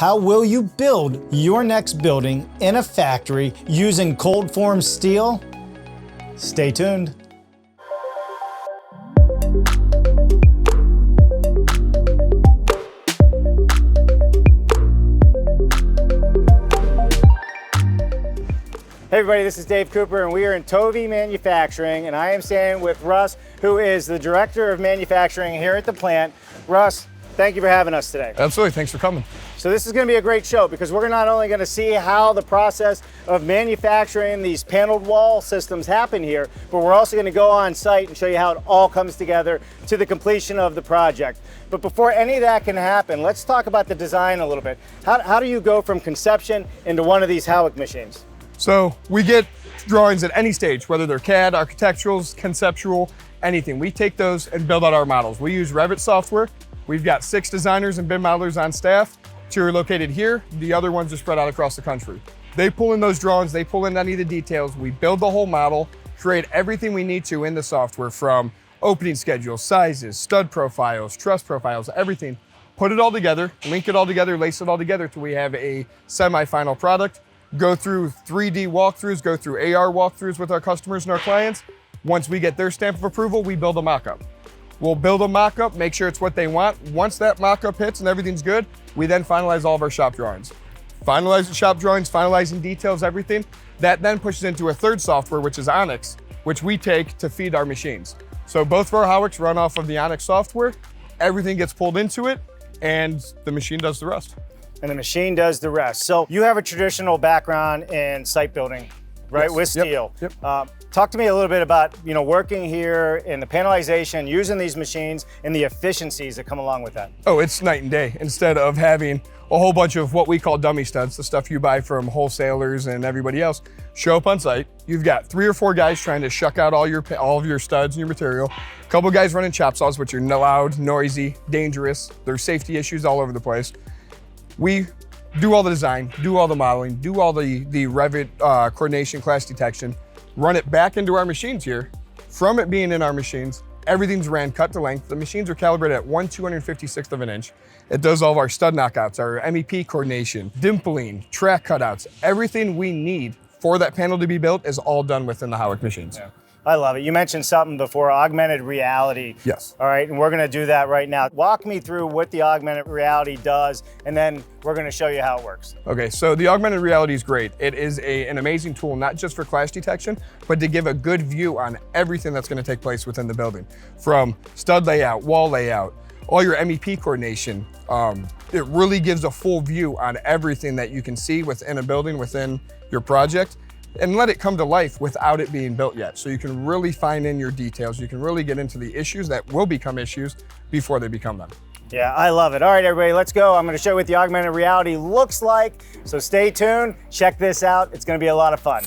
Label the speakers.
Speaker 1: How will you build your next building in a factory using cold form steel? Stay tuned.
Speaker 2: Hey everybody, this is Dave Cooper and we are in Tovey Manufacturing, and I am standing with Russ, who is the Director of Manufacturing here at the plant. Russ, thank you for having us today.
Speaker 3: Absolutely, thanks for coming.
Speaker 2: So this is going to be a great show because we're not only going to see how the process of manufacturing these paneled wall systems happen here, but we're also going to go on site and show you how it all comes together to the completion of the project. But before any of that can happen, let's talk about the design a little bit. How do you go from conception into one of these Howick machines?
Speaker 3: So we get drawings at any stage, whether they're CAD, architecturals, conceptual, anything. We take those and build out our models. We use Revit software. We've got 6 designers and BIM modelers on staff. 2 are located here. The other ones are spread out across the country. They pull in those drawings, they pull in any of the details. We build the whole model, create everything we need to in the software, from opening schedules, sizes, stud profiles, truss profiles, everything. Put it all together, link it all together, lace it all together till we have a semi-final product. Go through 3D walkthroughs, go through AR walkthroughs with our customers and our clients. Once we get their stamp of approval, we build a mock-up. We'll build a mock-up, make sure it's what they want. Once that mock-up hits and everything's good, we then finalize all of our shop drawings. Finalize the shop drawings, finalizing details, everything. That then pushes into a third software, which is Onyx, which we take to feed our machines. So both of our Howicks run off of the Onyx software. Everything gets pulled into it, and the machine does the rest.
Speaker 2: And the machine does the rest. So you have a traditional background in site building, right?
Speaker 3: Yes.
Speaker 2: With steel.
Speaker 3: Yep.
Speaker 2: Talk to me a little bit about, working here in the panelization, using these machines, and the efficiencies that come along with that.
Speaker 3: Oh, it's night and day. Instead of having a whole bunch of what we call dummy studs, the stuff you buy from wholesalers and everybody else, show up on site. You've got 3 or 4 guys trying to shuck out all of your studs and your material. A couple guys running chop saws, which are loud, noisy, dangerous. There's safety issues all over the place. We do all the design, do all the modeling, do all the Revit coordination, clash detection, run it back into our machines here. From it being in our machines, everything's ran cut to length. The machines are calibrated at 1/256th of an inch. It does all of our stud knockouts, our MEP coordination, dimpling, track cutouts. Everything we need for that panel to be built is all done within the Howick machines.
Speaker 2: Yeah. I love it. You mentioned something before, augmented reality.
Speaker 3: Yes.
Speaker 2: All right, and we're gonna do that right now. Walk me through what the augmented reality does, and then we're gonna show you how it works.
Speaker 3: Okay, so the augmented reality is great. It is an amazing tool, not just for clash detection, but to give a good view on everything that's gonna take place within the building. From stud layout, wall layout, all your MEP coordination. It really gives a full view on everything that you can see within a building, within your project, and let it come to life without it being built yet. So you can really fine in your details. You can really get into the issues that will become issues before they become them.
Speaker 2: Yeah, I love it. All right, everybody, let's go. I'm gonna show you what the augmented reality looks like. So stay tuned, check this out. It's gonna be a lot of fun.